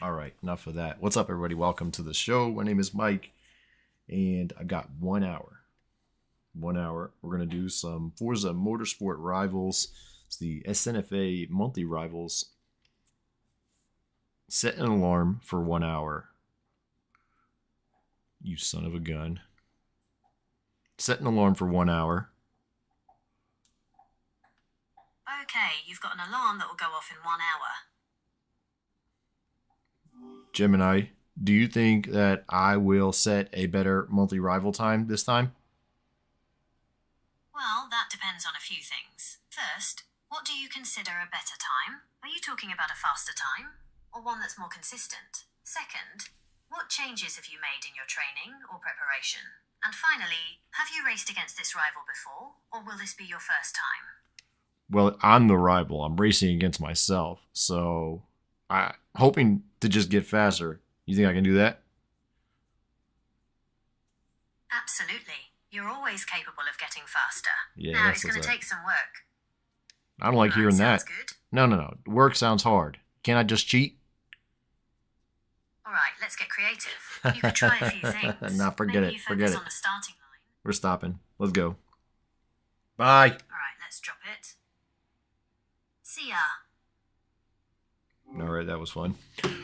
All right, enough of that. What's up, everybody? Welcome to the show. My name is Mike, and I've got 1 hour. 1 hour. We're going to do some Forza Motorsport Rivals. It's the SNFA Monthy Rivals. Set an alarm for 1 hour. You son of a gun. Set an alarm for 1 hour. Okay, you've got an alarm that will go off in 1 hour. Gemini, do you think that I will set a better monthly rival time this time? Well, that depends on a few things. First, what do you consider a better time? Are you talking about a faster time? Or one that's more consistent? Second, what changes have you made in your training or preparation? And finally, have you raced against this rival before? Or will this be your first time? Well, I'm the rival. I'm racing against myself. So I'm hoping to just get faster. You think I can do that? Absolutely. You're always capable of getting faster. Yeah, now, that's it's going to take some work. I don't like hearing that. Sounds good. No. Work sounds hard. Can't I just cheat? All right, let's get creative. You could try a few things. Nah, forget Maybe it. you Forget focus it. on the starting line. We're stopping. Let's go. Bye. All right, let's drop it. See ya. All right, that was fun.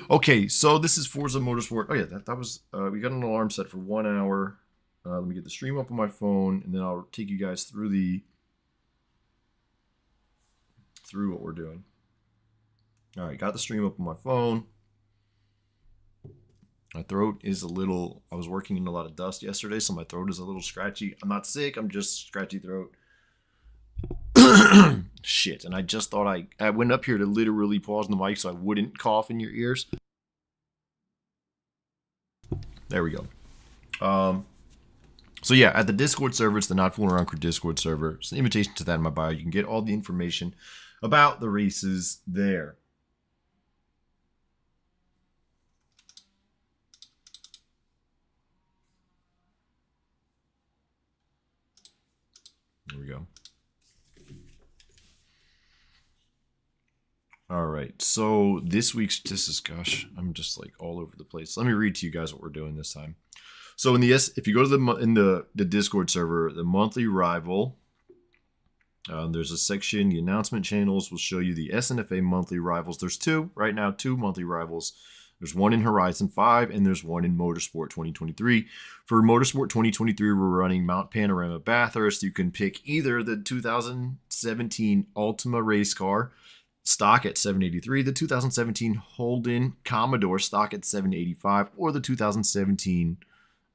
Okay, so this is Forza Motorsport. Oh yeah, that was. We got an alarm set for 1 hour. Let me get the stream up on my phone, and then I'll take you guys through what we're doing. All right, got the stream up on my phone. My throat is a little. I was working in a lot of dust yesterday, so my throat is a little scratchy. I'm not sick. I'm just scratchy throat. Shit, and I just thought I went up here to literally pause the mic so I wouldn't cough in your ears. There we go. So yeah, at the Discord server, it's the Not Fooling Around Crew Discord server. It's an invitation to that in my bio. You can get all the information about the races there. There we go. All right, so this gosh, I'm just like all over the place. Let me read to you guys what we're doing this time. So if you go to the Discord server, the monthly rival, there's a section, the announcement channels will show you the SNFA monthly rivals. There's two right now, two monthly rivals. There's one in Horizon 5 and there's one in Motorsport 2023. For Motorsport 2023, we're running Mount Panorama Bathurst. You can pick either the 2017 Ultima race car, stock at 783, the 2017 Holden Commodore, stock at 785, or the 2017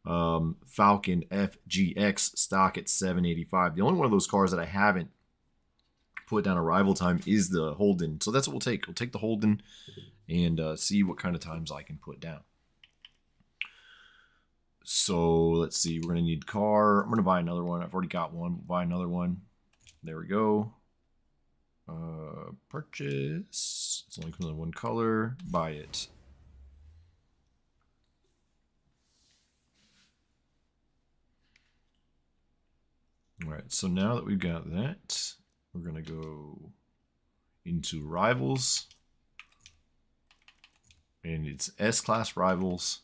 Falcon FGX, stock at 785. The only one of those cars that I haven't put down a rival time is the Holden. So that's what we'll take. We'll take the Holden and see what kind of times I can put down. So let's see. We're going to need car. I'm going to buy another one. I've already got one. We'll buy another one. There we go. Purchase. It's only comes in one color. Buy it. All right. So now that we've got that, we're going to go into rivals. And it's S-Class rivals.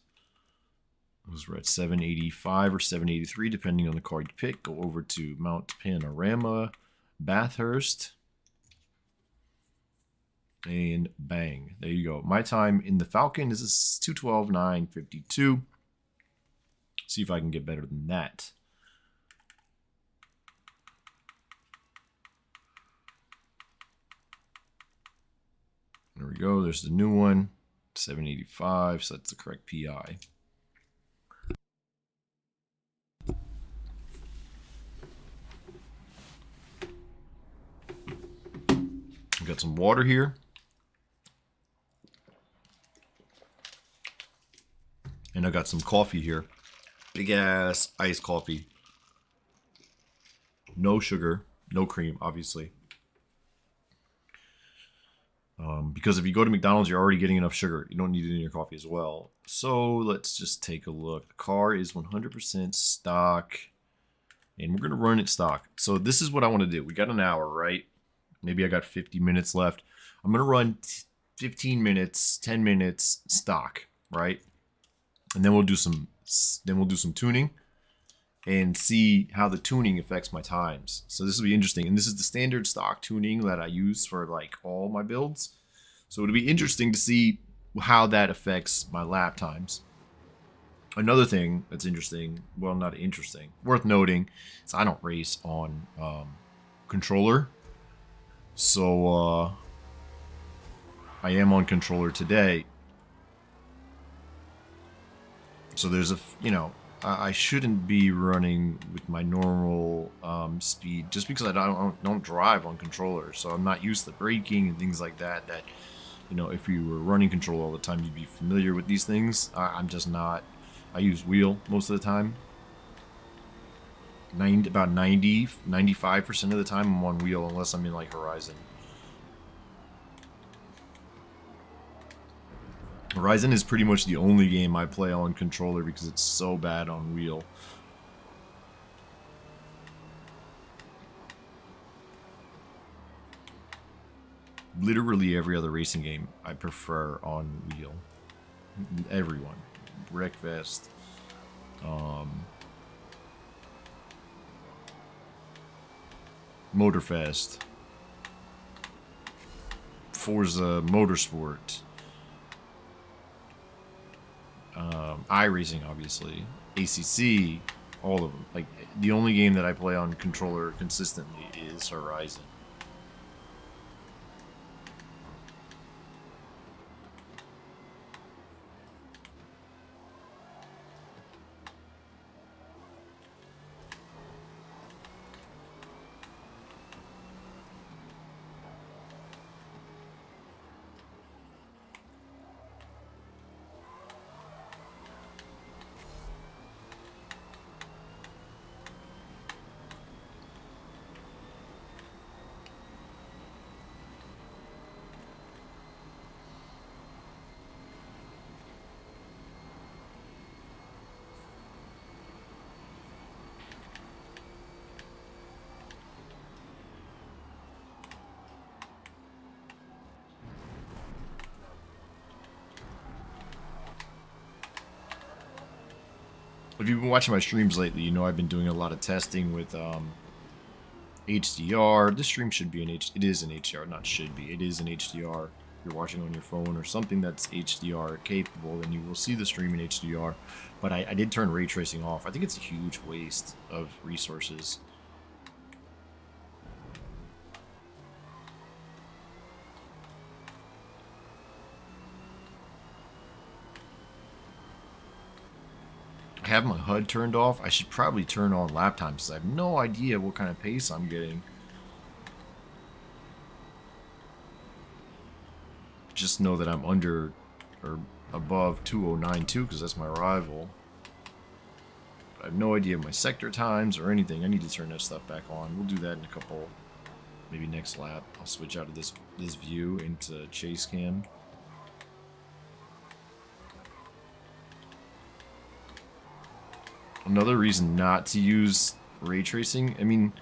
Those were at 785 or 783, depending on the car you pick. Go over to Mount Panorama, Bathurst. And bang. There you go. My time in the Falcon is 2:12:9:52. See if I can get better than that. There we go. There's the new one. 785. So that's the correct PI. I've got some water here. And I got some coffee here. Big ass iced coffee. No sugar, no cream, obviously. Because if you go to McDonald's, you're already getting enough sugar. You don't need it in your coffee as well. So let's just take a look. The car is 100% stock. And we're going to run it stock. So this is what I want to do. We got an hour, right? Maybe I got 50 minutes left. I'm going to run 15 minutes, 10 minutes stock, right? And then we'll do some tuning and see how the tuning affects my times. So this will be interesting. And this is the standard stock tuning that I use for like all my builds. So it'll be interesting to see how that affects my lap times. Another thing that's interesting, well, not interesting, worth noting, is I don't race on controller. So I am on controller today. So there's a, I shouldn't be running with my normal speed just because I don't drive on controller. So I'm not used to braking and things like that. That, if you were running controller all the time, you'd be familiar with these things. I'm just not. I use wheel most of the time. About 95% of the time I'm on wheel unless I'm in like Horizon. Horizon is pretty much the only game I play on controller because it's so bad on wheel. Literally every other racing game I prefer on wheel. Everyone. Wreckfest. Motorfest. Forza Motorsport. iRacing, obviously. ACC. All of them. Like, the only game that I play on controller consistently is Horizon. If you've been watching my streams lately, you know I've been doing a lot of testing with HDR. This stream should be it is an HDR, not should be. It is an HDR. If you're watching on your phone or something that's HDR capable, then you will see the stream in HDR. But I did turn ray tracing off. I think it's a huge waste of resources. I have my HUD turned off. I should probably turn on lap times because I have no idea what kind of pace I'm getting. Just know that I'm under or above 2092 because that's my rival. But I have no idea my sector times or anything. I need to turn that stuff back on. We'll do that in a couple, maybe next lap. I'll switch out of this view into chase cam. Another reason not to use ray tracing, I mean,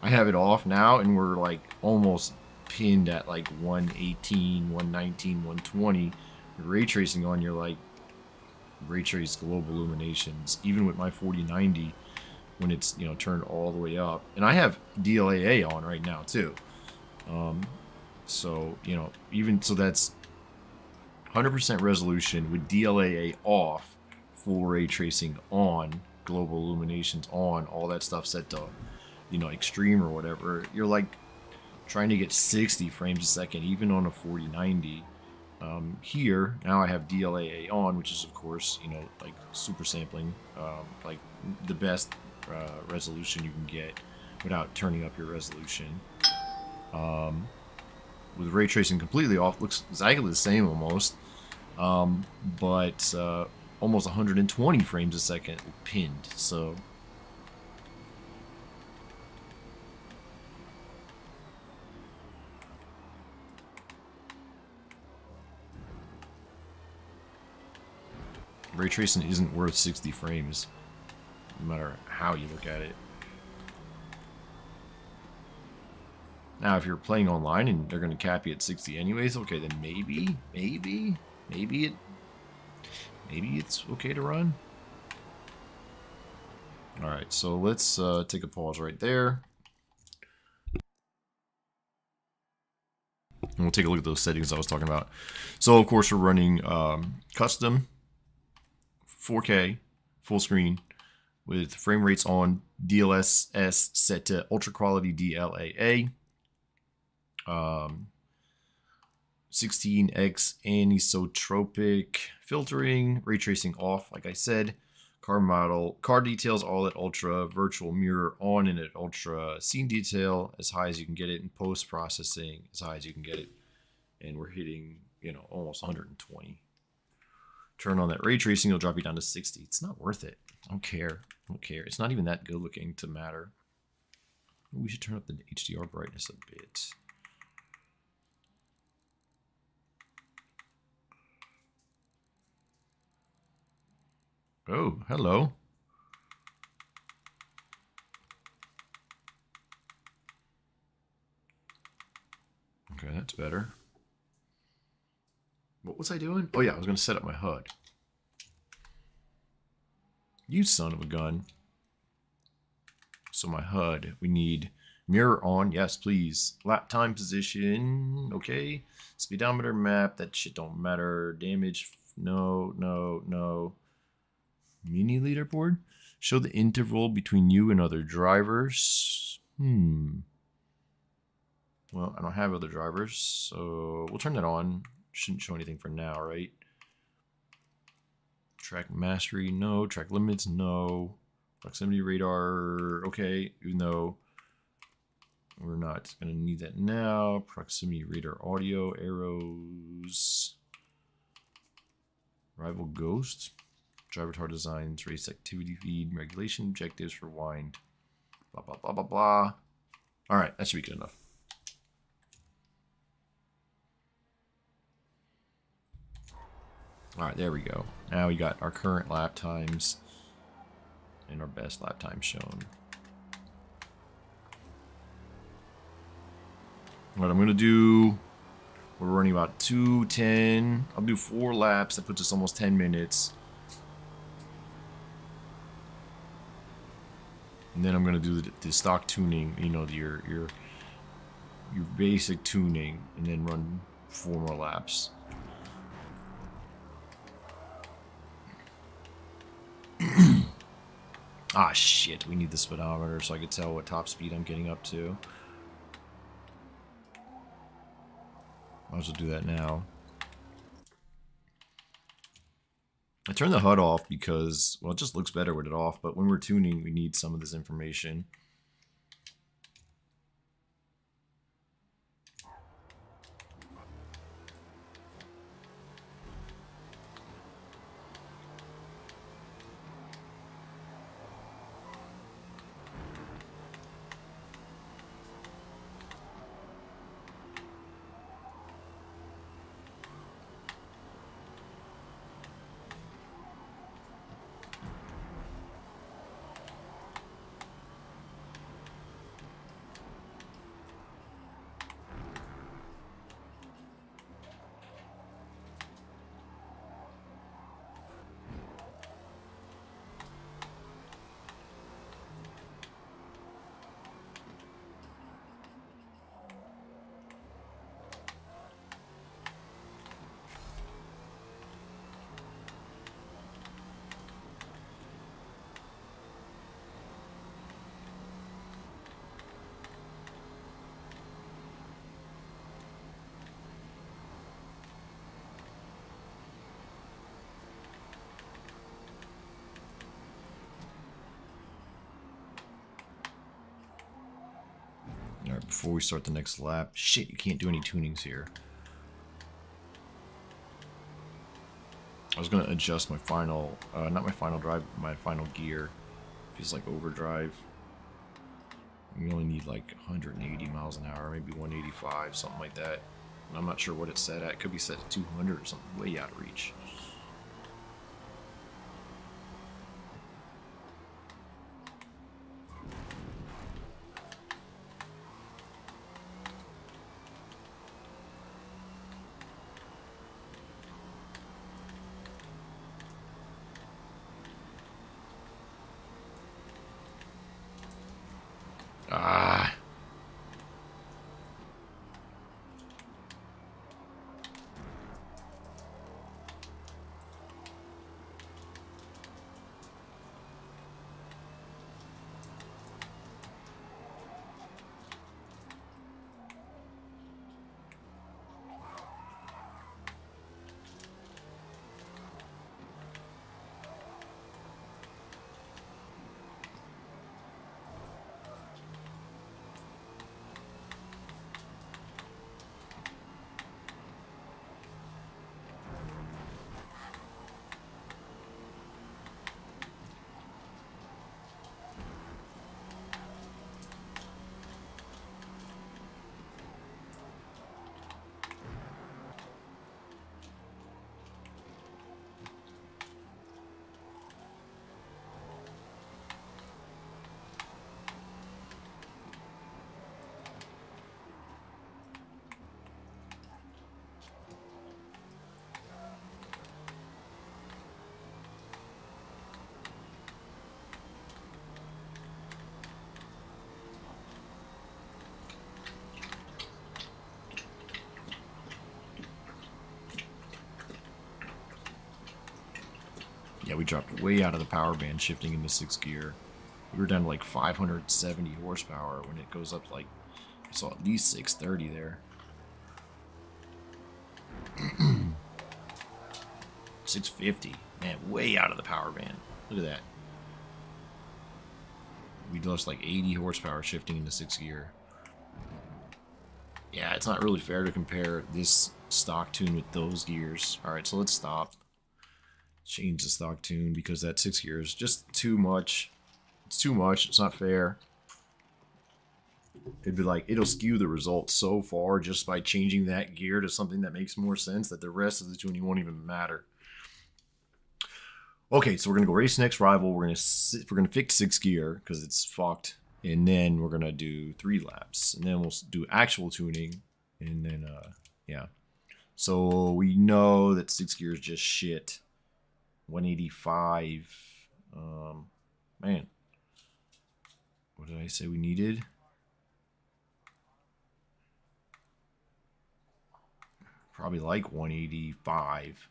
I have it off now and we're like almost pinned at like 118, 119, 120. With ray tracing on, you're like ray trace global illuminations, even with my 4090 when it's, turned all the way up. And I have DLAA on right now too. So, even so that's 100% resolution with DLAA off, full ray tracing on, global illuminations on, all that stuff set to, extreme or whatever. You're like trying to get 60 frames a second, even on a 4090. Here, now I have DLAA on, which is, of course, like super sampling, like the best resolution you can get without turning up your resolution. With ray tracing completely off, looks exactly the same almost, but almost 120 frames a second pinned, so ray tracing isn't worth 60 frames, no matter how you look at it. Now, if you're playing online and they're going to cap you at 60 anyways, okay, then maybe it's okay to run. All right, so let's take a pause right there. And we'll take a look at those settings I was talking about. So, of course, we're running custom 4K full screen with frame rates on, DLSS set to ultra quality DLAA. 16x anisotropic filtering, ray tracing off, like I said. Car model, car details all at ultra, virtual mirror on and at ultra, scene detail as high as you can get it, and post processing as high as you can get it. And we're hitting, you know, almost 120. Turn on that ray tracing, it'll drop you down to 60. It's not worth it. I don't care. I don't care. It's not even that good looking to matter. We should turn up the HDR brightness a bit. Oh, hello. Okay, that's better. What was I doing? Oh yeah, I was going to set up my HUD. You son of a gun. So my HUD, we need mirror on. Yes, please. Lap time position. Okay. Speedometer map. That shit don't matter. Damage. No, no, no. Mini leaderboard. Show the interval between you and other drivers. Well, I don't have other drivers, so we'll turn that on. Shouldn't show anything for now, right? Track mastery, no. Track limits, no. Proximity radar, okay, even though we're not going to need that now. Proximity radar audio, arrows. Rival ghost. Driver tar designs, race activity feed, regulation objectives, rewind. Blah, blah, blah, blah, blah. All right, that should be good enough. All right, there we go. Now we got our current lap times and our best lap time shown. What I'm going to do, we're running about 2:10. I'll do 4 laps. That puts us almost 10 minutes. And then I'm going to do the stock tuning, you know, your basic tuning, and then run 4 more laps. Ah, shit. We need the speedometer so I can tell what top speed I'm getting up to. Might as well do that now. I turned the HUD off because, well, it just looks better with it off, but when we're tuning, we need some of this information. Alright, before we start the next lap. Shit, you can't do any tunings here. I was going to adjust my final, not my final drive, my final gear. Feels like overdrive. You only need like 180 miles an hour, maybe 185, something like that. And I'm not sure what it's set at. It could be set to 200 or something, way out of reach. Yeah, we dropped way out of the power band shifting into 6th gear. We were down to like 570 horsepower when it goes up like, I saw at least 630 there. 650. Man, way out of the power band. Look at that. We lost like 80 horsepower shifting into 6th gear. Yeah, it's not really fair to compare this stock tune with those gears. Alright, so let's stop. Change the stock tune because that 6th gear is just too much. It's too much. It's not fair. It'd be like, it'll skew the results so far just by changing that gear to something that makes more sense that the rest of the tuning won't even matter. Okay, so we're gonna go race next rival. We're gonna fix 6th gear because it's fucked, and then we're gonna do 3 laps, and then we'll do actual tuning, and then yeah. So we know that 6th gear is just shit. 185. Man, what did I say we needed? Probably like 185.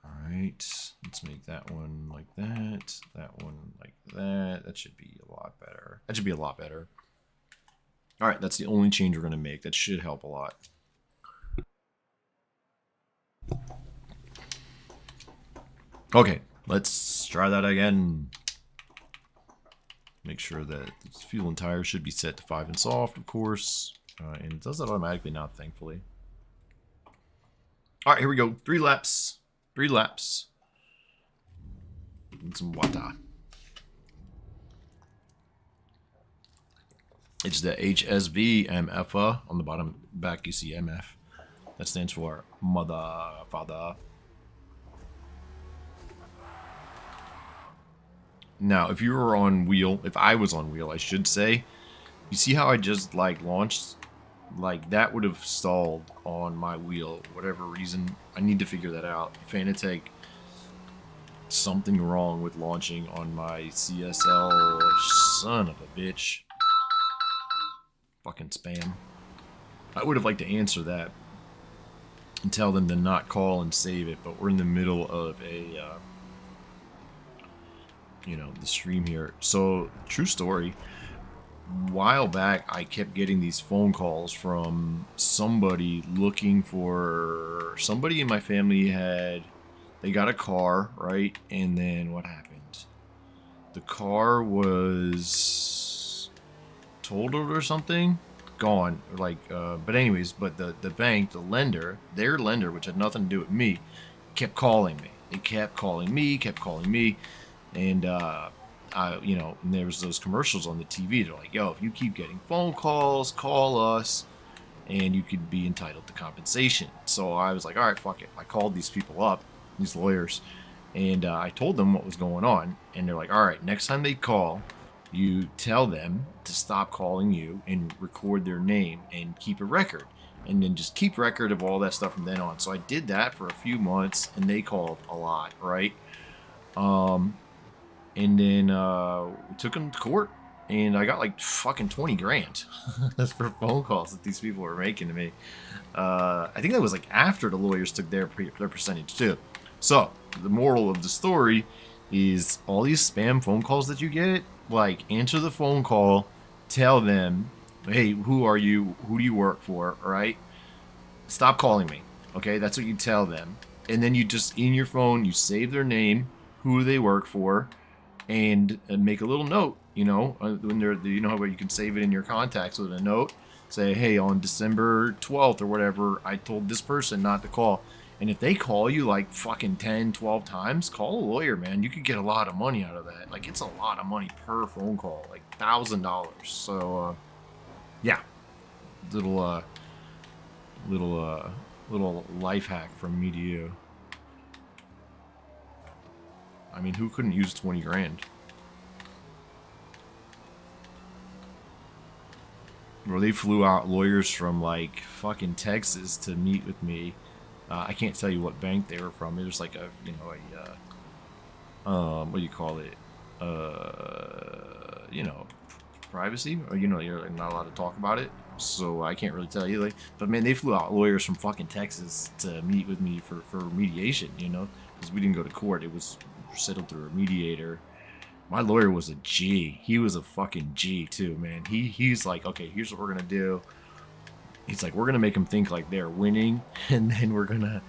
Alright, let's make that one like that. That one like that. That should be a lot better. That should be a lot better. Alright, that's the only change we're going to make. That should help a lot. Okay, let's try that again. Make sure that the fuel and tires should be set to 5 and soft, of course. And it does that automatically now, thankfully. Alright, here we go. 3 laps. 3 laps. And some water. It's the HSV MFA. On the bottom back you see MF. That stands for Mother, Father. Now, if you were on wheel, if I was on wheel, I should say, you see how I just like launched? Like that would have stalled on my wheel, whatever reason. I need to figure that out. Fanatec, something wrong with launching on my CSL. Son of a bitch. Fucking spam. I would have liked to answer that and tell them to not call and save it, but we're in the middle of a you know, the stream here. So, true story. A while back, I kept getting these phone calls from somebody looking for... Somebody in my family they got a car, right? And then what happened? The car was totaled or something? Gone. Like, but anyways, but the bank, the lender, their lender, which had nothing to do with me, kept calling me. They kept calling me. And, you know, and there was those commercials on the TV. They're like, yo, if you keep getting phone calls, call us, and you could be entitled to compensation. So I was like, all right, fuck it. I called these people up, these lawyers, and I told them what was going on. And they're like, all right, next time they call, you tell them to stop calling you and record their name and keep a record. And then just keep record of all that stuff from then on. So I did that for a few months, and they called a lot, right? And then we took them to court, and I got like fucking 20 grand That's for phone calls that these people were making to me. I think that was like after the lawyers took their percentage too. So the moral of the story is all these spam phone calls that you get, like answer the phone call, tell them, hey, who are you? Who do you work for? All right? Stop calling me. Okay, that's what you tell them. And then you just, in your phone, you save their name, who they work for, and make a little note, you know, when they're, you know, where you can save it in your contacts with a note. Say, hey, on December 12th or whatever, I told this person not to call. And if they call you like fucking 10, 12 times, call a lawyer, man. You could get a lot of money out of that. Like, it's a lot of money per phone call, like $1,000. So, yeah, little life hack from me to you. I mean, who couldn't use 20 grand? Bro, they flew out lawyers from like fucking Texas to meet with me. I can't tell you what bank they were from. It was like a, you know, what do you call it? You know, privacy, or you know, you're like not allowed to talk about it. so I can't really tell you. Like, but man, they flew out lawyers from fucking Texas to meet with me for mediation, you know, because we didn't go to court. It was settled through a mediator. My lawyer was a G. He was a fucking G too, man. He's like, okay, here's what we're gonna do. He's like, we're gonna make them think like they're winning, and then we're gonna.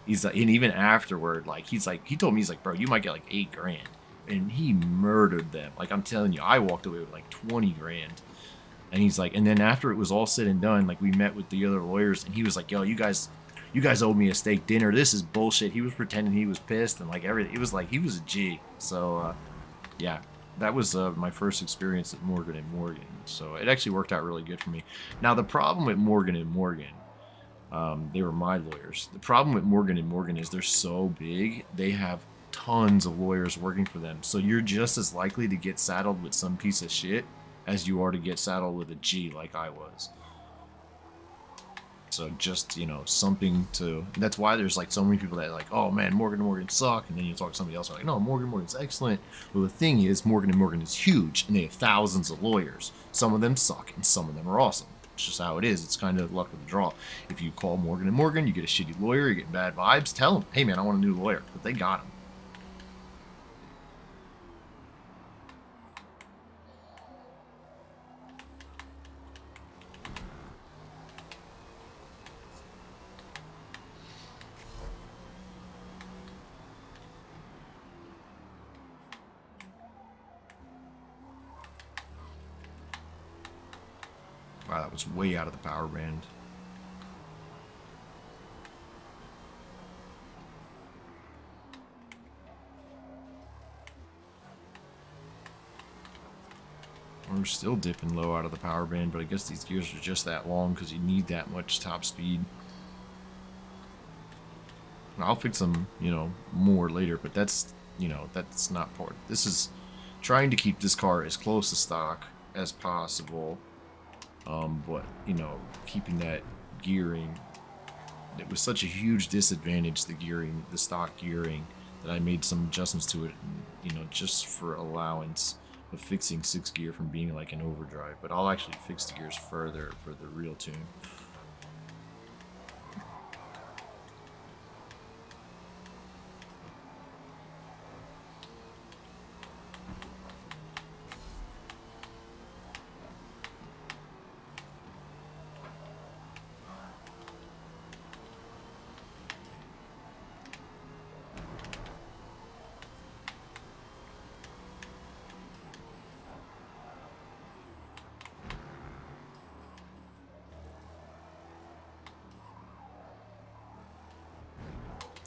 He's like, and even afterward, like he's like, he told me, he's like, bro, you might get like $8,000, and he murdered them. Like, I'm telling you, I walked away with like 20 grand. And he's like, and then after it was all said and done, like we met with the other lawyers, and he was like, yo, you guys owe me a steak dinner. This is bullshit. He was pretending he was pissed and like everything. It was like he was a G. So yeah, that was my first experience at Morgan and Morgan. So it actually worked out really good for me. Now the problem with Morgan and Morgan, they were my lawyers. The problem with Morgan and Morgan is they're so big. They have tons of lawyers working for them. So you're just as likely to get saddled with some piece of shit as you are to get saddled with a G like I was. So just, you know, something to... That's why there's like so many people that are like, oh man, Morgan & Morgan suck. And then you talk to somebody else like, no, Morgan & Morgan's excellent. Well, the thing is, Morgan & Morgan is huge and they have thousands of lawyers. Some of them suck and some of them are awesome. It's just how it is. It's kind of luck of the draw. If you call Morgan & Morgan, you get a shitty lawyer, you get bad vibes, tell them, hey man, I want a new lawyer. But they got him. Wow, that was way out of the power band. We're still dipping low out of the power band, but I guess these gears are just that long because you need that much top speed. I'll fix them, you know, more later, but that's, you know, that's not part. This is trying to keep this car as close to stock as possible. But, you know, keeping that gearing, it was such a huge disadvantage, the gearing, the stock gearing, that I made some adjustments to it, you know, just for allowance of fixing 6th gear from being like an overdrive. But I'll actually fix the gears further for the real tune.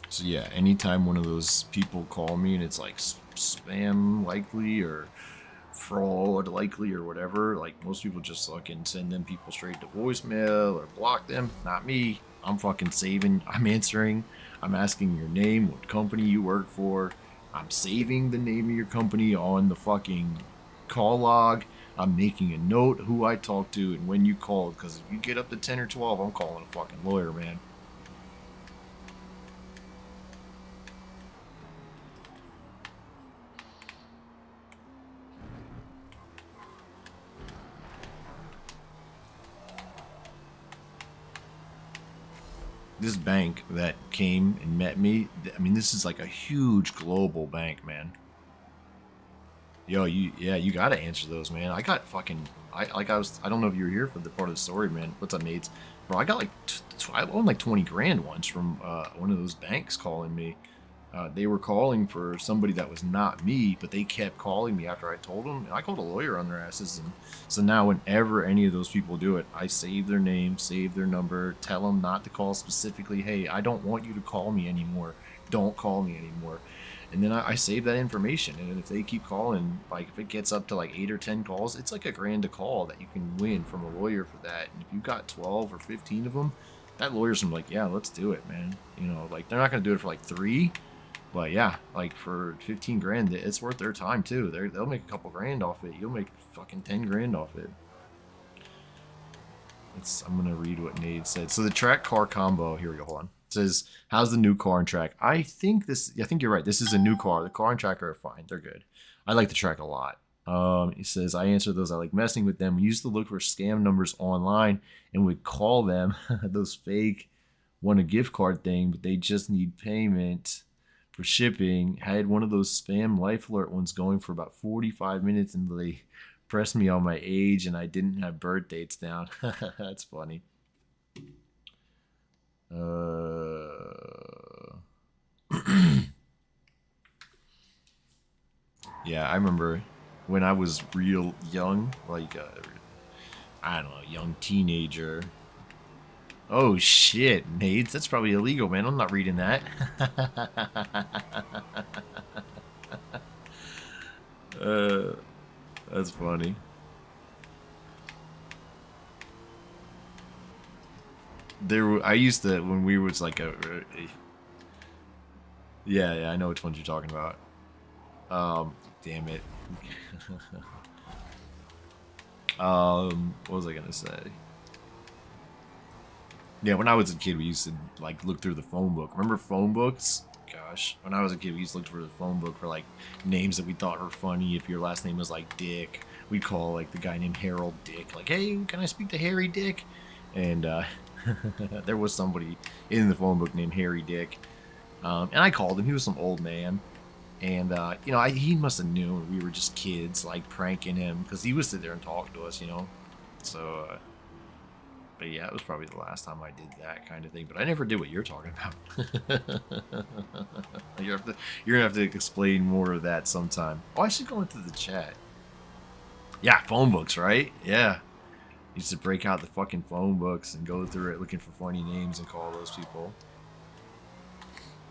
So yeah, anytime one of those people call me and it's like spam likely or fraud likely or whatever, like most people just fucking send them people straight to voicemail or block them. Not me. I'm fucking saving. I'm answering. I'm asking your name, what company you work for. I'm saving the name of your company on the fucking call log. I'm making a note who I talked to and when you called, because if you get up to 10 or 12, I'm calling a fucking lawyer, man. This bank that came and met me, I mean, this is like a huge global bank, man. Yo, you gotta answer those, man. I got fucking, I don't know if you were here for the part of the story, man. What's up, Nate? Bro, I got like, I won like 20 grand once from one of those banks calling me. They were calling for somebody that was not me, but they kept calling me after I told them. And I called a lawyer on their asses. And so now whenever any of those people do it, I save their name, save their number, tell them not to call specifically. Hey, I don't want you to call me anymore. Don't call me anymore. And then I save that information. And if they keep calling, like if it gets up to like 8 or 10 calls, it's like $1 grand a call that you can win from a lawyer for that. And if you've got 12 or 15 of them, that lawyer's gonna be like, yeah, let's do it, man. You know, like they're not gonna do it for like 3. But yeah, like for 15 grand, it's worth their time too. They'll make a couple grand off it. You'll make fucking 10 grand off it. I'm gonna read what Nate said. So the track car combo, here we go, hold on. It says, how's the new car and track? I think you're right. This is a new car. The car and track are fine. They're good. I like the track a lot. He says, I answer those. I like messing with them. We used to look for scam numbers online and would call them. Those fake want a gift card thing, but they just need payment for shipping. I had one of those spam life alert ones going for about 45 minutes until they pressed me on my age and I didn't have birth dates down. That's funny. Yeah, I remember when I was real young, like, I don't know, young teenager. Oh shit, Nades, that's probably illegal, man. I'm not reading that. uh, that's funny. I used to, when we was like yeah, I know which ones you're talking about. Damn it. What was I gonna say? Yeah, when I was a kid, we used to like look through the phone book. Remember phone books? Gosh, when I was a kid, we used to look through the phone book for like names that we thought were funny. If your last name was like Dick, we'd call like the guy named Harold Dick. Like, hey, can I speak to Harry Dick? And there was somebody in the phone book named Harry Dick, and I called him. He was some old man, and you know, he must have known we were just kids, like pranking him, because he would sit there and talk to us, you know. So. But yeah, it was probably the last time I did that kind of thing. But I never did what you're talking about. you're gonna have to explain more of that sometime. Oh, I should go into the chat. Yeah, phone books, right? Yeah. Used to break out the fucking phone books and go through it looking for funny names and call those people.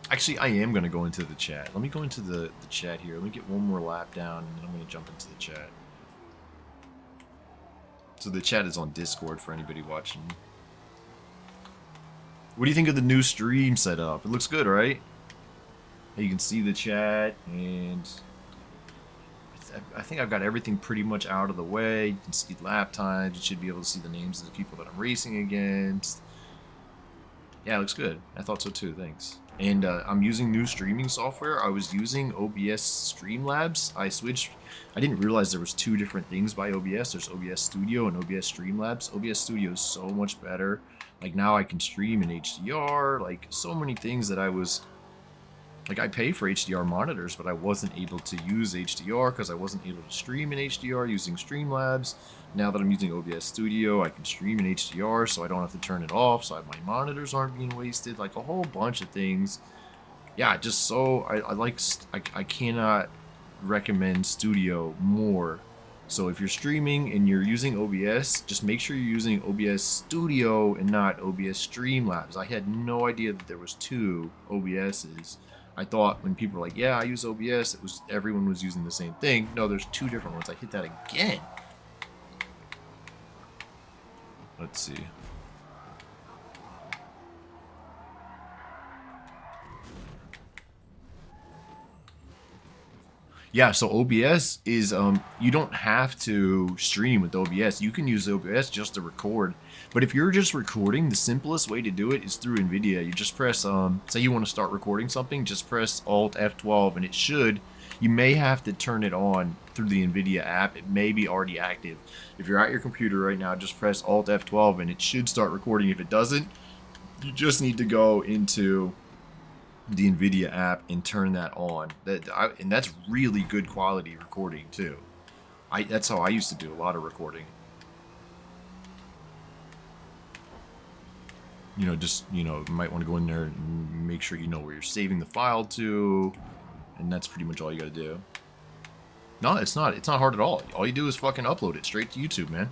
Actually, I am gonna go into the chat. Let me go into the chat here. Let me get one more lap down and then I'm gonna jump into the chat. So the chat is on Discord for anybody watching. What do you think of the new stream setup? It looks good, right? You can see the chat, and I think I've got everything pretty much out of the way. You can see lap times. You should be able to see the names of the people that I'm racing against. Yeah, it looks good. I thought so too, thanks. And I'm using new streaming software. I was using OBS Streamlabs. I switched. I didn't realize there was two different things by OBS. There's OBS Studio and OBS Streamlabs. OBS Studio is so much better. Like now I can stream in HDR. Like so many things that I was... Like I pay for HDR monitors, but I wasn't able to use HDR because I wasn't able to stream in HDR using Streamlabs. Now that I'm using OBS Studio, I can stream in HDR, so I don't have to turn it off, so my monitors aren't being wasted, like a whole bunch of things. Yeah, just so, I cannot recommend Studio more. So if you're streaming and you're using OBS, just make sure you're using OBS Studio and not OBS Streamlabs. I had no idea that there was two OBSs. I thought when people were like, yeah, I use OBS, it was everyone was using the same thing. No, there's two different ones. I hit that again. Let's see. Yeah, so OBS is, you don't have to stream with OBS. You can use OBS just to record. But if you're just recording, the simplest way to do it is through NVIDIA. You just press, say you want to start recording something, just press Alt F12 and it should. You may have to turn it on through the NVIDIA app. It may be already active. If you're at your computer right now, just press Alt F12 and it should start recording. If it doesn't, you just need to go into the NVIDIA app and turn that on. And that's really good quality recording too. That's how I used to do a lot of recording. You know, just, you know, you might want to go in there and make sure you know where you're saving the file to, and that's pretty much all you got to do. No, it's not hard at all. All you do is fucking upload it straight to YouTube, man.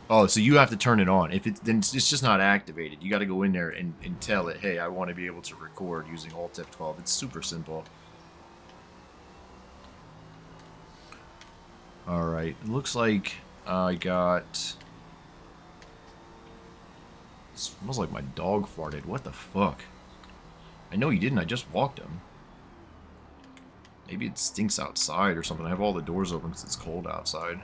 Oh, so you have to turn it on. Then it's just not activated. You got to go in there and tell it, hey, I want to be able to record using Alt F12. It's super simple. All right, it looks like I got... It smells like my dog farted. What the fuck? I know he didn't. I just walked him. Maybe it stinks outside or something. I have all the doors open because it's cold outside.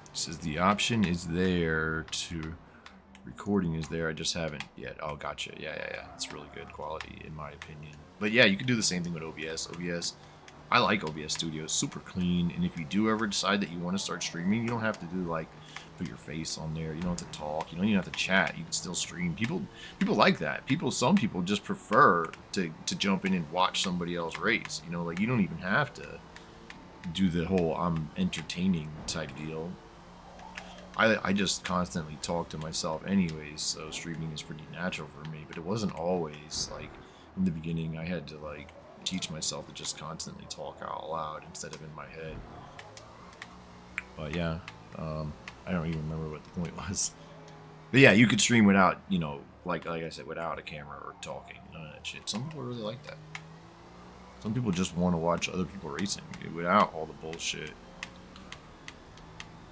It says the option is there to recording is there. I just haven't yet. Oh, gotcha. Yeah. It's really good quality in my opinion. But yeah, you can do the same thing with OBS. I like OBS Studio. It's super clean. And if you do ever decide that you want to start streaming, you don't have to do like put your face on there. You don't have to talk. You don't even have to chat. You can still stream. People like that. Some people just prefer to jump in and watch somebody else race. You know, like you don't even have to do the whole I'm entertaining type deal. I just constantly talk to myself anyways, so streaming is pretty natural for me, but it wasn't always. Like in the beginning I had to like teach myself to just constantly talk out loud instead of in my head. But yeah, I don't even remember what the point was. But yeah, you could stream without, you know, like I said, without a camera or talking, none of that shit. Some people really like that. Some people just want to watch other people racing without all the bullshit.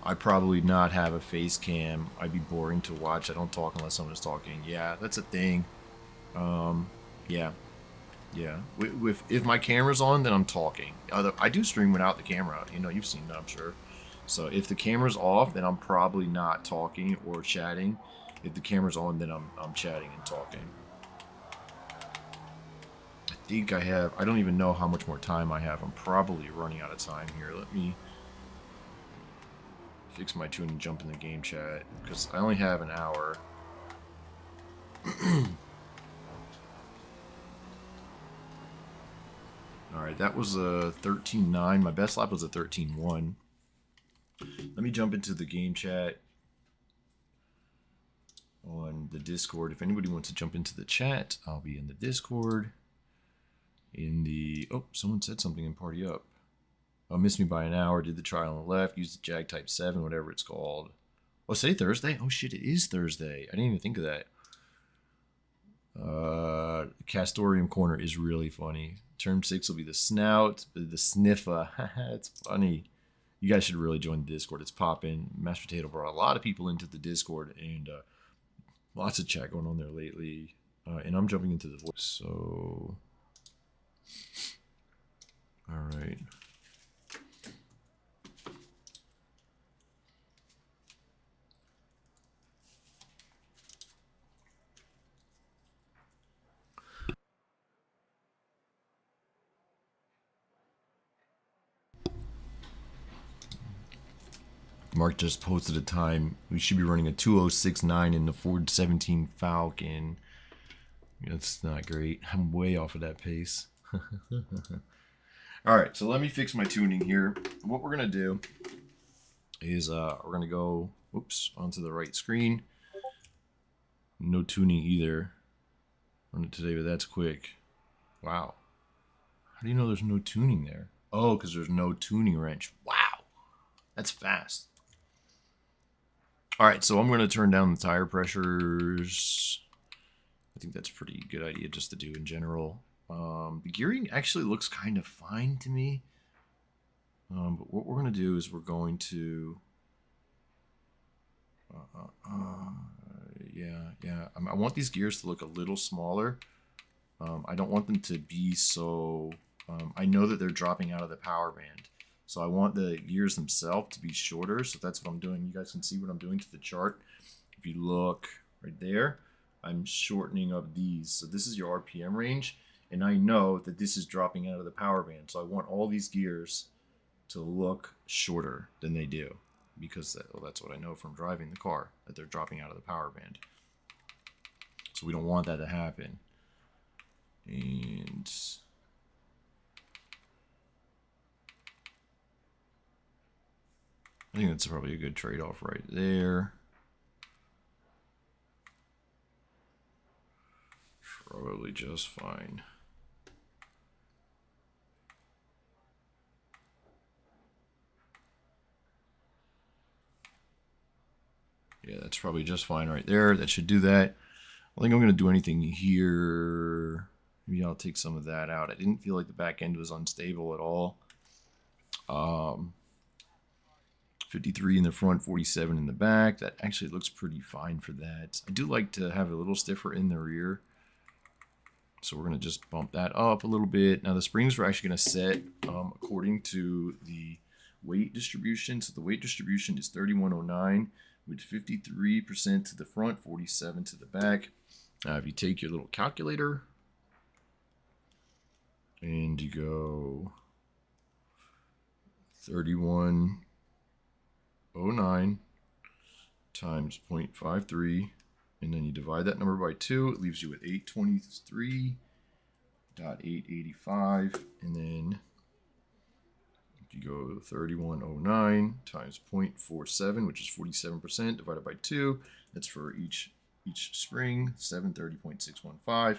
I'd probably not have a face cam. I'd be boring to watch. I don't talk unless someone's talking. Yeah, that's a thing. Yeah. If my camera's on, then I'm talking. I do stream without the camera. You know, you've seen that, I'm sure. So if the camera's off, then I'm probably not talking or chatting. If the camera's on, then I'm chatting and talking. I think I don't even know how much more time I have. I'm probably running out of time here. Let me fix my tune and jump in the game chat because I only have an hour. Alright, that was a 13.9. My best lap was a 13.1. Let me jump into the game chat on the Discord. If anybody wants to jump into the chat, I'll be in the Discord. Oh, someone said something in Party Up. Oh, missed me by an hour. Did the trial on the left. Used the Jag Type 7, whatever it's called. Oh, say Thursday? Oh, shit, it is Thursday. I didn't even think of that. Castorium Corner is really funny. Term 6 will be the Snout, the SNFA. It's funny. You guys should really join the Discord. It's popping. Mashed Potato brought a lot of people into the Discord, and lots of chat going on there lately. And I'm jumping into the voice. So, all right. Mark just posted a time. We should be running a 2:06.9 in the Ford 17 Falcon. That's not great. I'm way off of that pace. All right, so let me fix my tuning here. What we're going to do is we're going to go, onto the right screen. No tuning either on it today, but that's quick. Wow. How do you know there's no tuning there? Oh, because there's no tuning wrench. Wow. That's fast. All right, so I'm going to turn down the tire pressures. I think that's a pretty good idea just to do in general. The gearing actually looks kind of fine to me. But what we're going to do is we're going to... I want these gears to look a little smaller. I don't want them to be so... I know that they're dropping out of the power band. So I want the gears themselves to be shorter. So that's what I'm doing. You guys can see what I'm doing to the chart. If you look right there, I'm shortening up these. So this is your RPM range. And I know that this is dropping out of the power band. So I want all these gears to look shorter than they do. Because that's what I know from driving the car, that they're dropping out of the power band. So we don't want that to happen. And... I think that's probably a good trade-off right there. Probably just fine. Yeah, that's probably just fine right there. That should do that. I don't think I'm going to do anything here. Maybe I'll take some of that out. I didn't feel like the back end was unstable at all. 53 in the front, 47 in the back. That actually looks pretty fine for that. I do like to have it a little stiffer in the rear. So we're going to just bump that up a little bit. Now the springs we're actually going to set according to the weight distribution. So the weight distribution is 3109, with 53% to the front, 47 to the back. If you take your little calculator and you go 3109 times 0.53, and then you divide that number by 2, it leaves you with 823.885, and then you go 3109 times 0.47, which is 47%, divided by 2. That's for each spring, 730.615.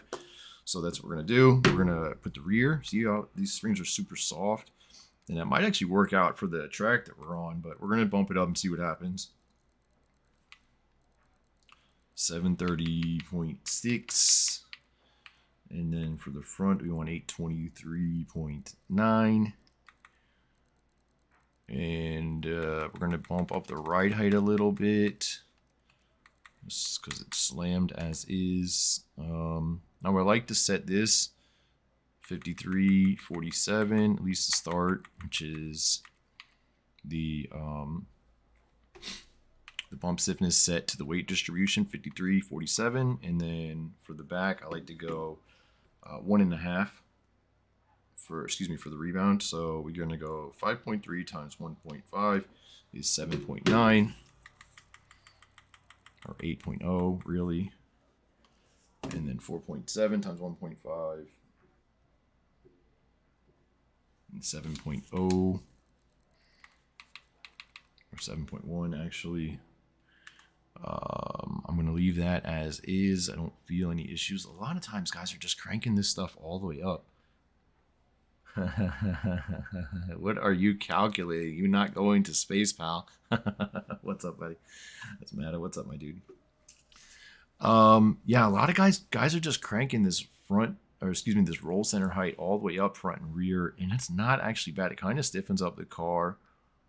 So that's what we're going to do. We're going to put the rear. See how these springs are super soft? And that might actually work out for the track that we're on, but we're going to bump it up and see what happens. 730.6. And then for the front, we want 823.9. And we're going to bump up the ride height a little bit, just because it's slammed as is. Now I like to set this 53.47, at least to start, which is the bump stiffness set to the weight distribution, 53.47, and then for the back, I like to go 1.5 for the rebound. So we're going to go 5.3 times 1.5 is 7.9, or 8.0 really, and then 4.7 times 1.5 and 7.0, or 7.1 actually. I'm going to leave that as is. I don't feel any issues. A lot of times guys are just cranking this stuff all the way up. What are you calculating? You're not going to space, pal. What's up, buddy? That's Matta. What's up, my dude? Yeah, a lot of guys are just cranking this this roll center height all the way up front and rear, and it's not actually bad. It kind of stiffens up the car.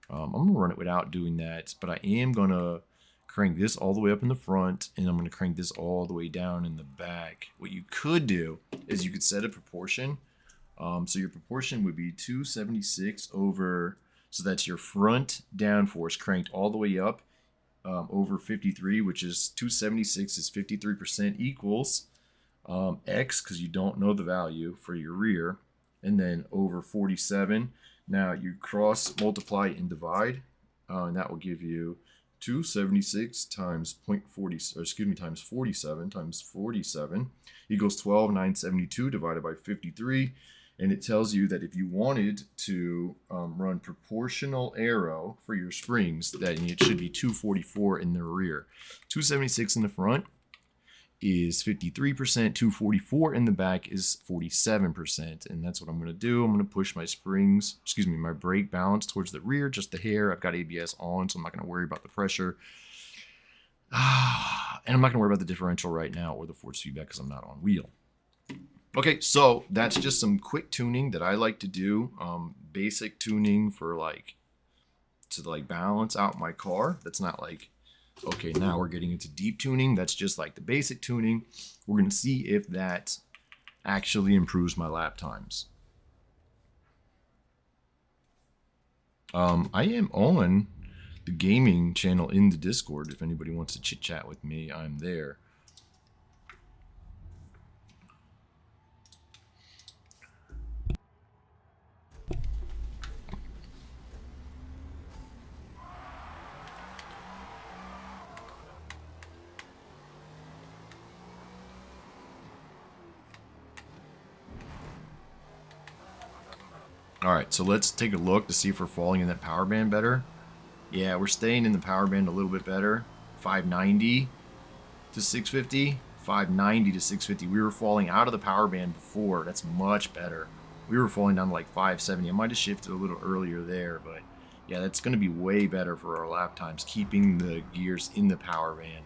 I'm gonna run it without doing that, but I am gonna crank this all the way up in the front, and I'm gonna crank this all the way down in the back. What you could do is you could set a proportion. So your proportion would be 276 over, so that's your front downforce cranked all the way up over 53, which is 276 is 53% equals X, because you don't know the value for your rear, and then over 47. Now you cross multiply and divide, and that will give you 276 times 0.40, or excuse me, times 47 times 47 equals 12,972 divided by 53. And it tells you that if you wanted to run proportional aero for your springs, that it should be 244 in the rear. 276 in the front is 53%, 244 in the back is 47%. And that's what I'm going to do. I'm going to push my my brake balance towards the rear, just the hair. I've got ABS on, so I'm not going to worry about the pressure. And I'm not going to worry about the differential right now or the force feedback because I'm not on wheel. Okay, so that's just some quick tuning that I like to do. Basic tuning for to balance out my car. That's not like, okay, now we're getting into deep tuning. That's just like the basic tuning. We're going to see if that actually improves my lap times. I am on the gaming channel in the Discord. If anybody wants to chit chat with me, I'm there. All right, so let's take a look to see if we're falling in that power band better. Yeah, we're staying in the power band a little bit better. 590 to 650, 590 to 650. We were falling out of the power band before. That's much better. We were falling down to like 570. I might have shifted a little earlier there, but yeah, that's going to be way better for our lap times, keeping the gears in the power band.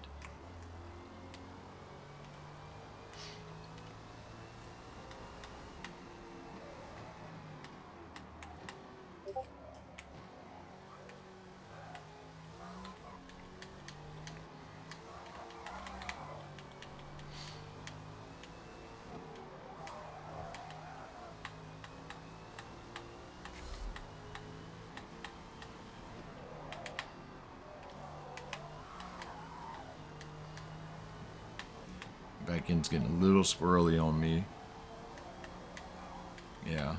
Back end's getting a little squirrely on me. Yeah.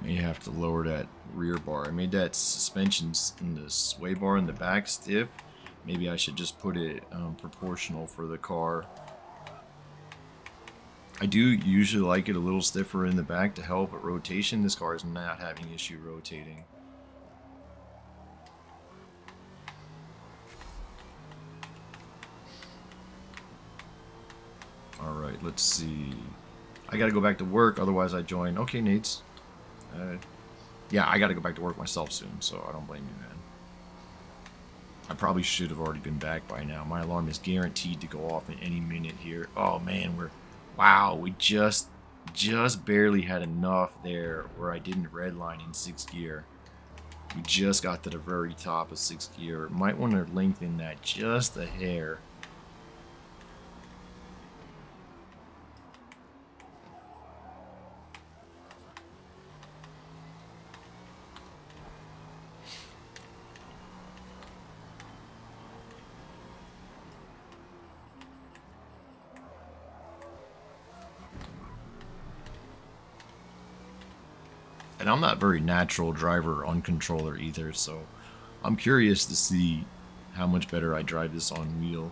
May have to lower that rear bar. I made that suspension in the sway bar in the back stiff. Maybe I should just put it proportional for the car. I do usually like it a little stiffer in the back to help at rotation. This car is not having issue rotating. Alright, let's see. I gotta go back to work, otherwise I join. Okay, Nate's. Yeah, I gotta go back to work myself soon, so I don't blame you, man. I probably should have already been back by now. My alarm is guaranteed to go off in any minute here. Oh man, wow, we just barely had enough there where I didn't redline in 6th gear. We just got to the very top of 6th gear. Might want to lengthen that just a hair. And I'm not very natural driver on controller either, so I'm curious to see how much better I drive this on wheel.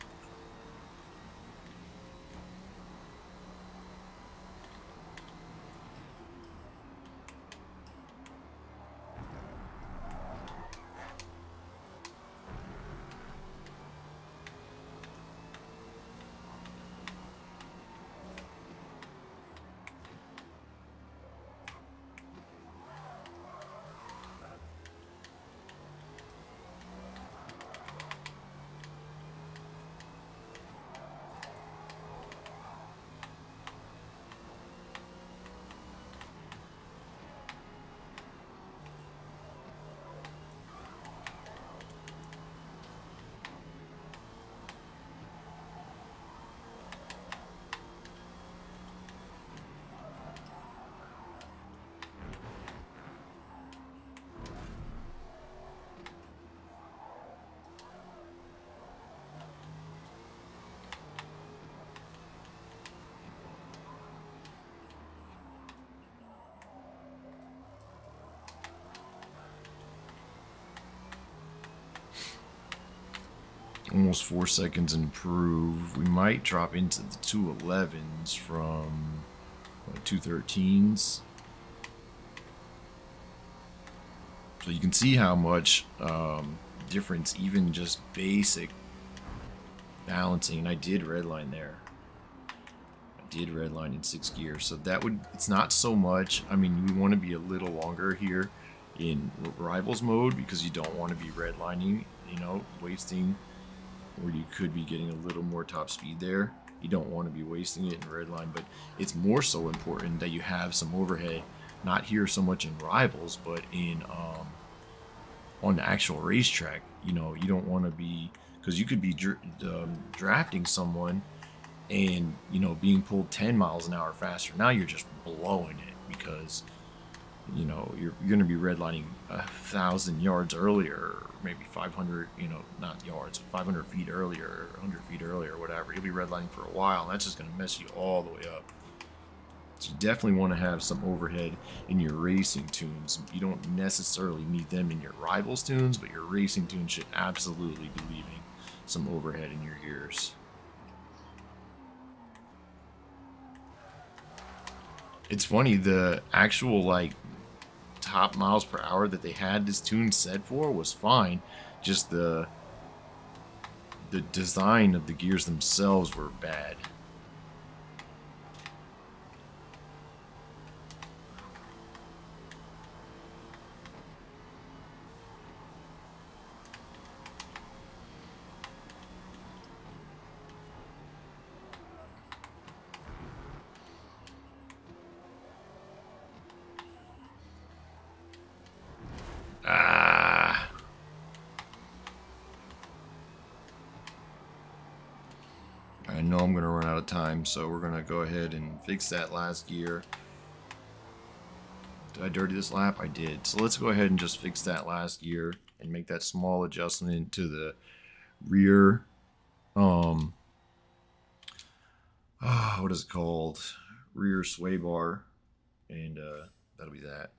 Almost 4 seconds improve. We might drop into the 211s from 213s. So you can see how much difference even just basic balancing. I did redline there. I did redline in 6th gear. So that would, it's not so much. I mean, we want to be a little longer here in rivals mode because you don't want to be redlining, you know, wasting, where you could be getting a little more top speed there. You don't want to be wasting it in redline, but it's more so important that you have some overhead, not here so much in rivals, but in on the actual racetrack. You know, you don't want to be, because you could be drafting someone and, you know, being pulled 10 miles an hour faster. Now you're just blowing it because, you know, you're going to be redlining 1,000 yards earlier, maybe 500, you know, not yards, 500 feet earlier, 100 feet earlier, whatever. You'll be redlining for a while, and that's just going to mess you all the way up. So you definitely want to have some overhead in your racing tunes. You don't necessarily need them in your rivals tunes, but your racing tunes should absolutely be leaving some overhead in your gears. It's funny, the actual like top miles per hour that they had this tune set for was fine. Just the design of the gears themselves were bad. I know I'm going to run out of time, so we're going to go ahead and fix that last gear. Did I dirty this lap? I did. So let's go ahead and just fix that last gear and make that small adjustment to the rear what is it called? Rear sway bar. And that'll be that.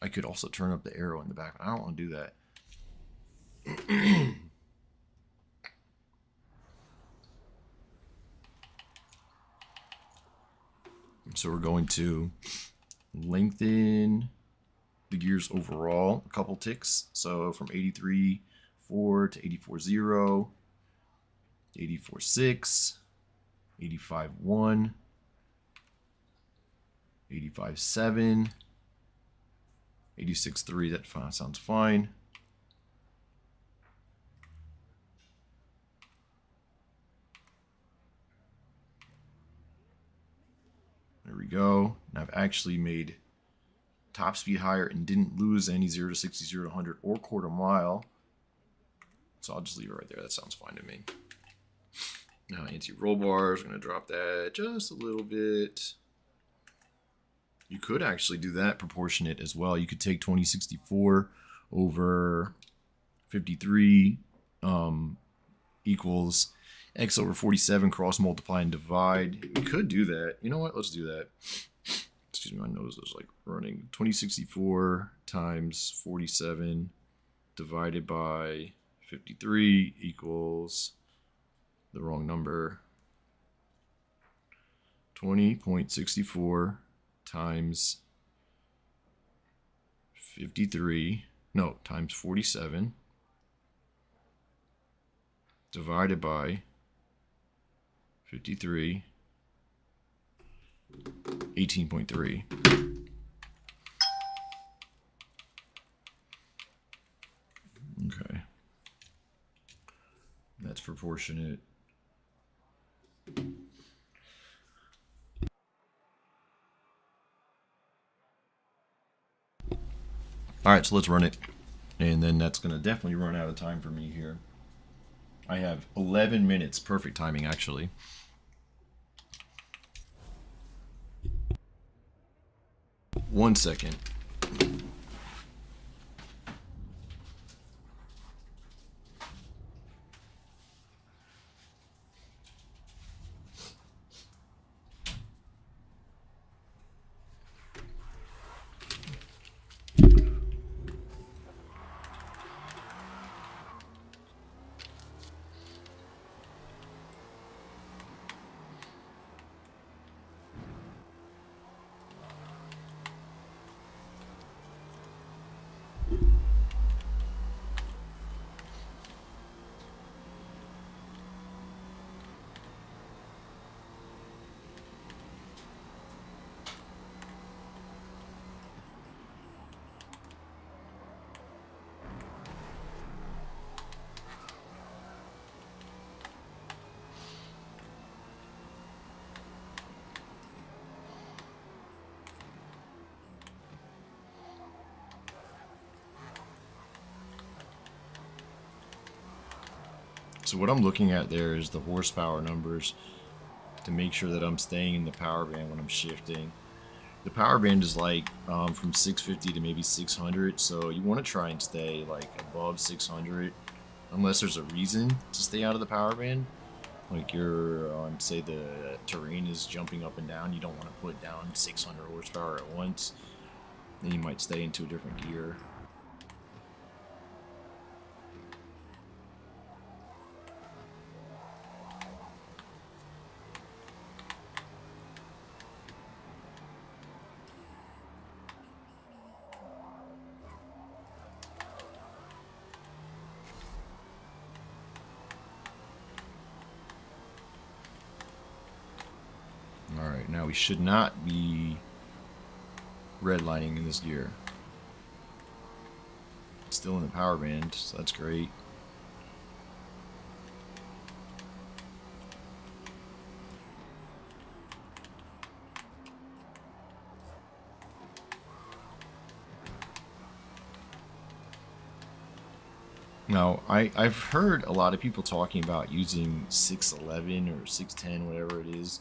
I could also turn up the arrow in the back, but I don't want to do that. So we're going to lengthen the gears overall a couple ticks. So from 83.4 to 84.0, 84.6, 85.1, 85.7, 86.3. That sounds fine. There we go. And I've actually made top speed higher and didn't lose any 0 to 60, 0 to 100 or quarter mile. So I'll just leave it right there. That sounds fine to me. Now anti-roll bars, I'm going to drop that just a little bit. You could actually do that proportionate as well. You could take 2064 over 53 equals x over 47, cross multiply and divide. You could do that. You know what? Let's do that. Excuse me, my nose is like running. 2064 times 47 divided by 53 equals the wrong number. 20.64 times 53, no, times 47 divided by 53, 18.3. Okay. That's proportionate. Alright, so let's run it. And then that's going to definitely run out of time for me here. I have 11 minutes. Perfect timing, actually. One second. So what I'm looking at there is the horsepower numbers to make sure that I'm staying in the power band when I'm shifting. The power band is like from 650 to maybe 600, so you want to try and stay like above 600 unless there's a reason to stay out of the power band. Like you're on, say the terrain is jumping up and down, you don't want to put down 600 horsepower at once. Then you might stay into a different gear. Alright, now we should not be redlining in this gear. It's still in the power band, so that's great. Now, I've heard a lot of people talking about using 611 or 610, whatever it is,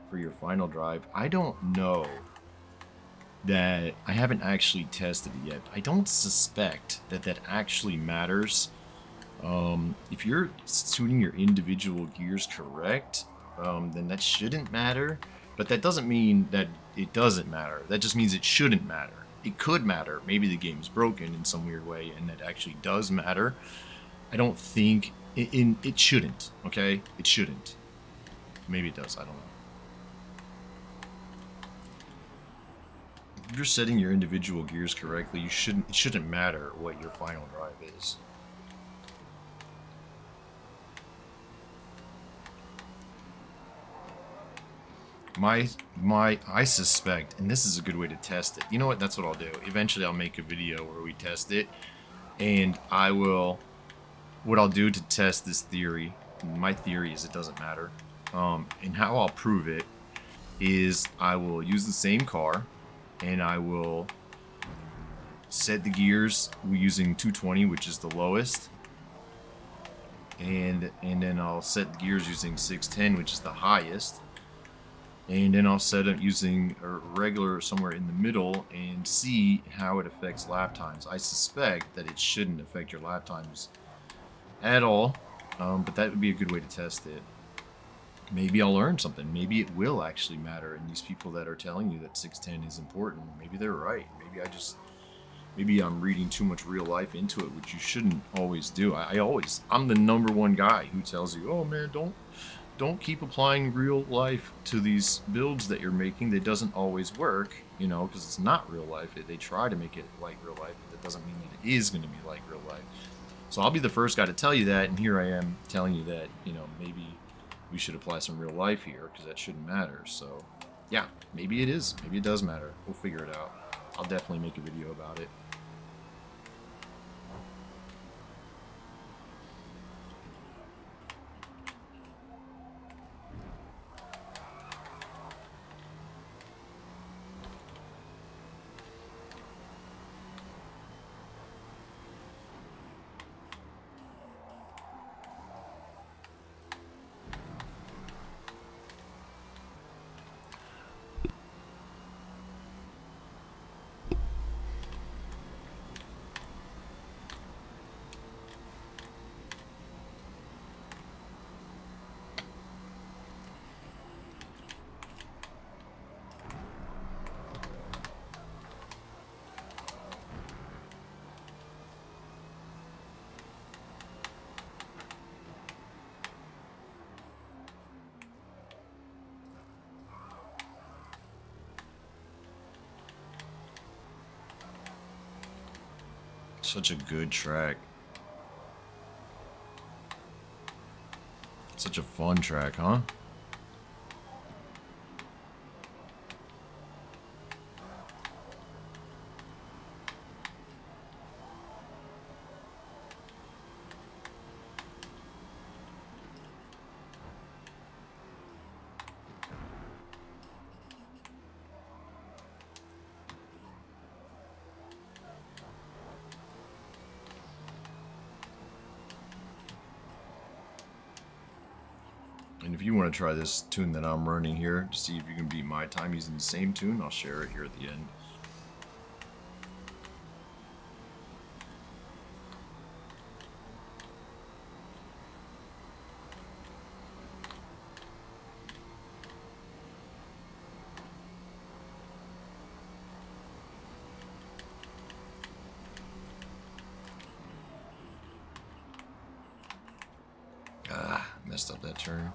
for your final drive. I don't know that. I haven't actually tested it yet. I don't suspect that that actually matters. If you're tuning your individual gears correct, then that shouldn't matter. But that doesn't mean that it doesn't matter. That just means it shouldn't matter. It could matter. Maybe the game's broken in some weird way, and it actually does matter. I don't think it shouldn't. Okay, it shouldn't. Maybe it does. I don't know. If you're setting your individual gears correctly, you shouldn't. It shouldn't matter what your final drive is. I suspect, and this is a good way to test it. You know what? That's what I'll do. Eventually, I'll make a video where we test it, and I will. What I'll do to test this theory, my theory is it doesn't matter, and how I'll prove it is I will use the same car, and I will set the gears using 220, which is the lowest, and then I'll set the gears using 610, which is the highest. And then I'll set it using a regular somewhere in the middle and see how it affects lap times. I suspect that it shouldn't affect your lap times at all, but that would be a good way to test it. Maybe I'll learn something. Maybe it will actually matter, and these people that are telling you that 610 is important, maybe they're right. Maybe I'm reading too much real life into it, which you shouldn't always do. I'm the #1 guy who tells you, oh man, don't keep applying real life to these builds that you're making. That doesn't always work, you know, because it's not real life. They try to make it like real life, but that doesn't mean that it is going to be like real life. So I'll be the first guy to tell you that, and here I am telling you that, you know, maybe we should apply some real life here, because that shouldn't matter. So yeah, maybe it is. Maybe it does matter. We'll figure it out. I'll definitely make a video about it. Such a good track. Such a fun track, huh? And if you want to try this tune that I'm running here to see if you can beat my time using the same tune, I'll share it here at the end. Messed up that turn.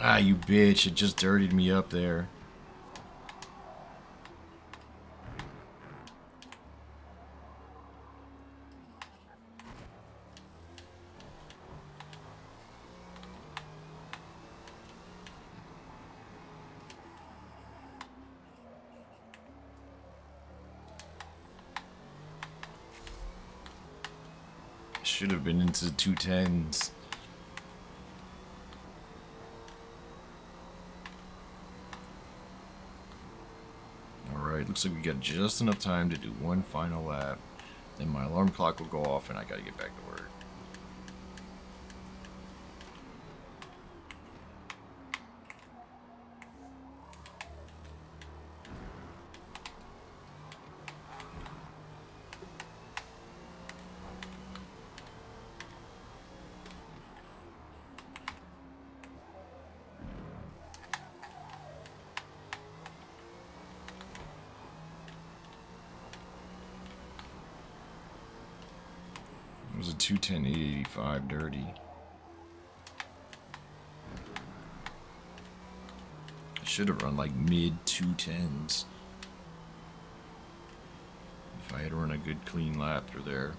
Ah, you bitch. It just dirtied me up there. Should have been into the 210s. Alright, looks like we got just enough time to do one final lap. Then my alarm clock will go off and I gotta get back to work. It was a 210-885 dirty. I should have run like mid 210s. If I had run a good clean lap through there.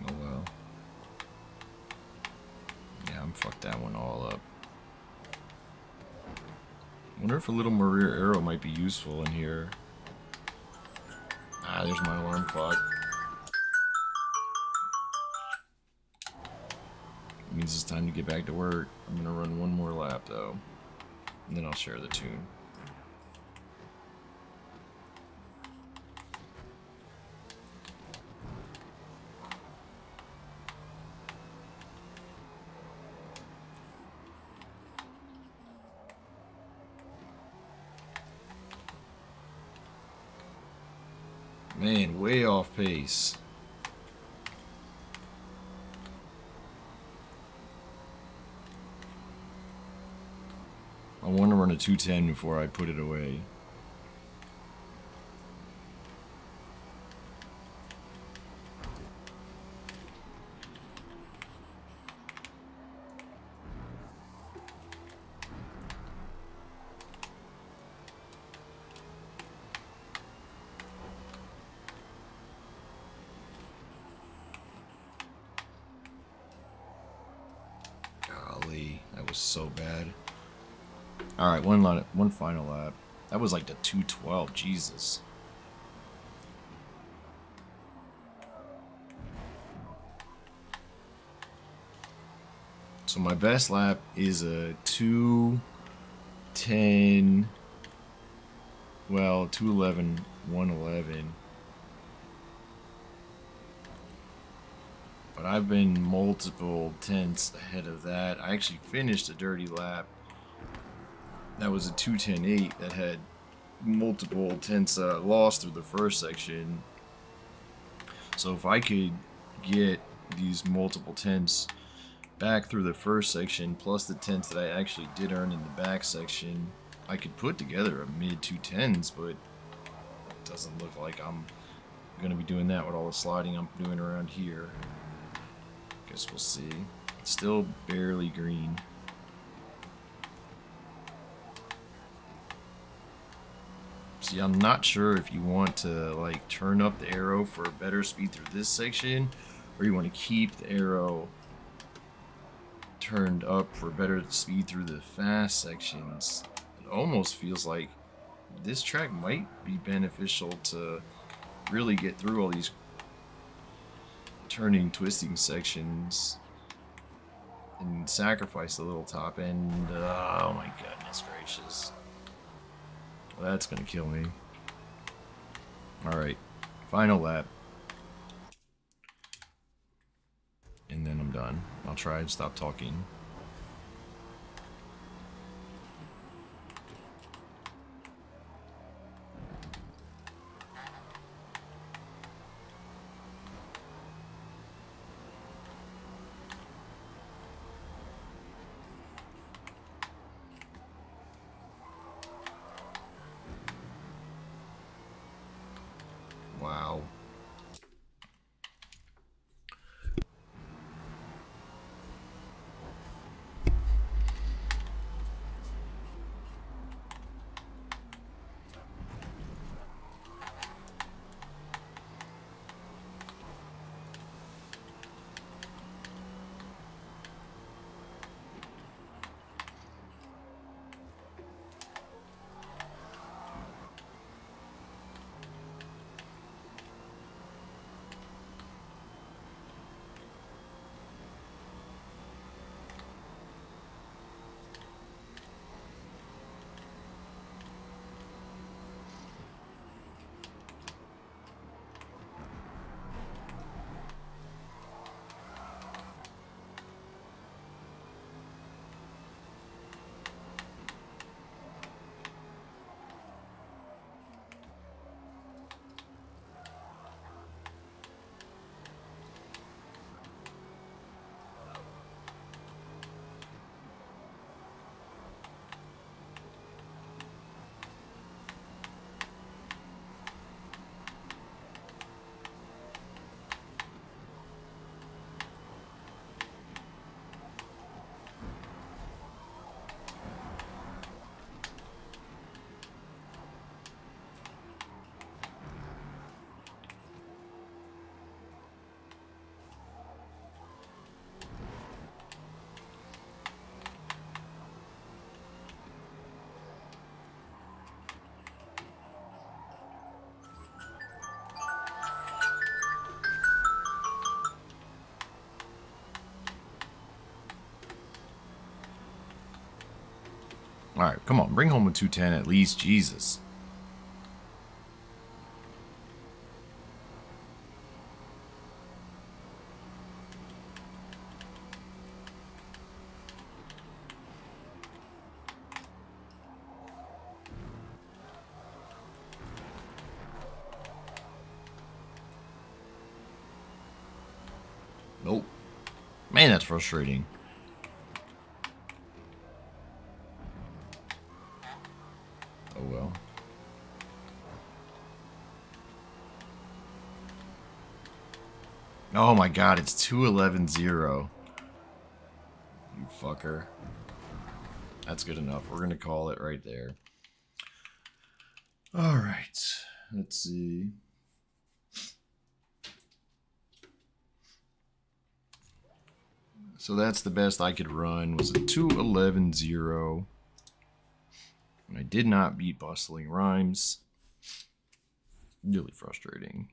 Oh well. Yeah, I'm fucked that one all up. Wonder if a little rear arrow might be useful in here. Ah, there's my alarm clock. It means it's time to get back to work. I'm gonna run one more lap though, and then I'll share the tune. Man, way off pace. I want to run a 210 before I put it away. Golly, that was so bad. Alright, one final lap. That was like the 212, Jesus. So my best lap is a 210, well, 211, 111. But I've been multiple tenths ahead of that. I actually finished a dirty lap. That was a 210.8 that had multiple tenths lost through the first section. So if I could get these multiple tenths back through the first section, plus the tenths that I actually did earn in the back section, I could put together a mid 210s, but it doesn't look like I'm going to be doing that with all the sliding I'm doing around here. Guess we'll see. It's still barely green. See, I'm not sure if you want to like turn up the arrow for better speed through this section, or you want to keep the arrow turned up for better speed through the fast sections. It almost feels like this track might be beneficial to really get through all these turning, twisting sections and sacrifice the little top end. Oh my goodness gracious. Well, that's gonna kill me. Alright, final lap. And then I'm done. done. I'll try and stop talking. Wow. All right, come on, bring home a 210 at least, Jesus. Nope. Man, that's frustrating. Oh well. Oh my god, it's 211-0. You fucker. That's good enough. We're gonna call it right there. Alright. Let's see. So that's the best I could run, was a 211-0. And I did not beat Bustling Rhymes. Really frustrating.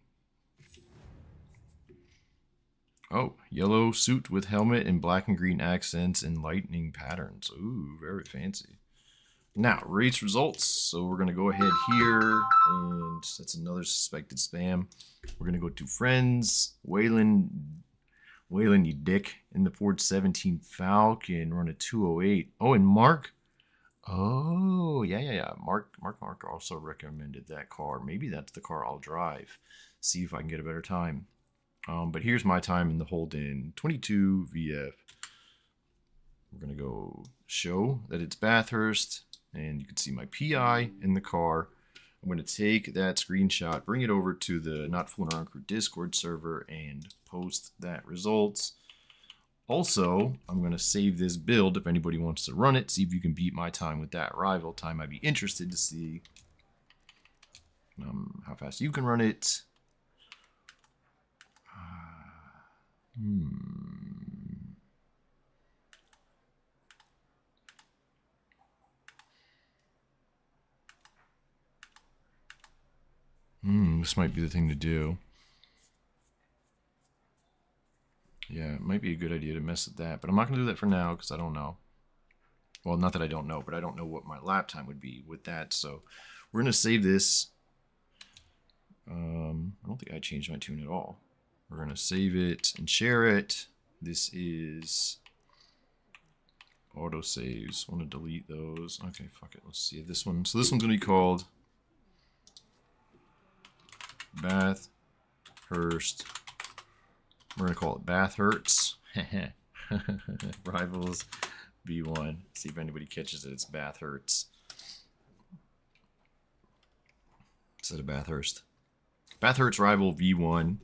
Oh, yellow suit with helmet and black and green accents and lightning patterns. Ooh, very fancy. Now, race results. So we're going to go ahead here, and that's another suspected spam. We're going to go to friends. Waylon, you dick, in the Ford 17 Falcon, run a 208. Oh, and Mark. Oh, yeah. Mark also recommended that car. Maybe that's the car I'll drive. See if I can get a better time. But here's my time in the Holden 22 VF. We're going to go show that it's Bathurst, and you can see my PI in the car. I'm going to take that screenshot, bring it over to the Not Fooling Around Crew Discord server, and post that results. Also, I'm going to save this build if anybody wants to run it, see if you can beat my time with that rival time. I'd be interested to see how fast you can run it. This might be the thing to do. Yeah, it might be a good idea to mess with that, but I'm not going to do that for now because I don't know. Well, not that I don't know, but I don't know what my lap time would be with that. So we're going to save this. I don't think I changed my tune at all. We're going to save it and share it. This is auto saves. Want to delete those? Okay, fuck it. Let's see this one. So this one's gonna be called Bathurst. We're gonna call it Bathurst. Rivals V1. See if anybody catches it. It's Bathurst instead of Bathurst. Bathurst Rival V1.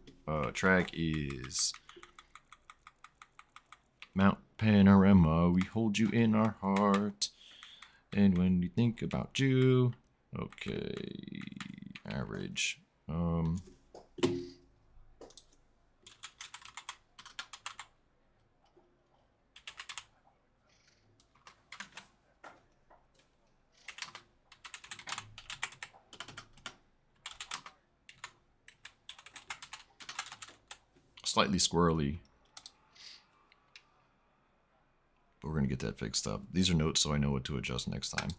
Track is Mount Panorama. We hold you in our heart, and when we think about you, okay, average. Slightly squirrely, but we're gonna get that fixed up. These are notes, so I know what to adjust next time.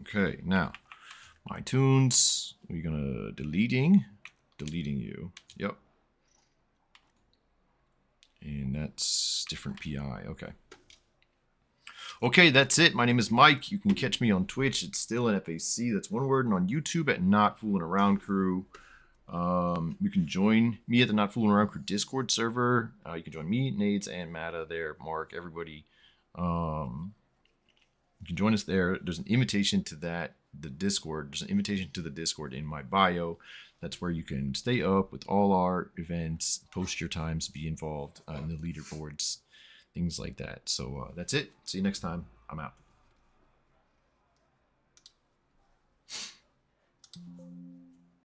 Okay, now my tunes. We're gonna deleting you. Yep, and that's different PI. Okay, that's it. My name is Mike. You can catch me on Twitch. It's still NFAC. That's one word, and on YouTube at Not Fooling Around Crew. You can join me at the Not Fooling Around Crew Discord server. You can join me, Nades, and Matta there, Mark, everybody. You can join us there. There's an invitation to the Discord. There's an invitation to the Discord in my bio. That's where you can stay up with all our events, post your times, be involved in the leaderboards, things like that. So that's it. See you next time. I'm out.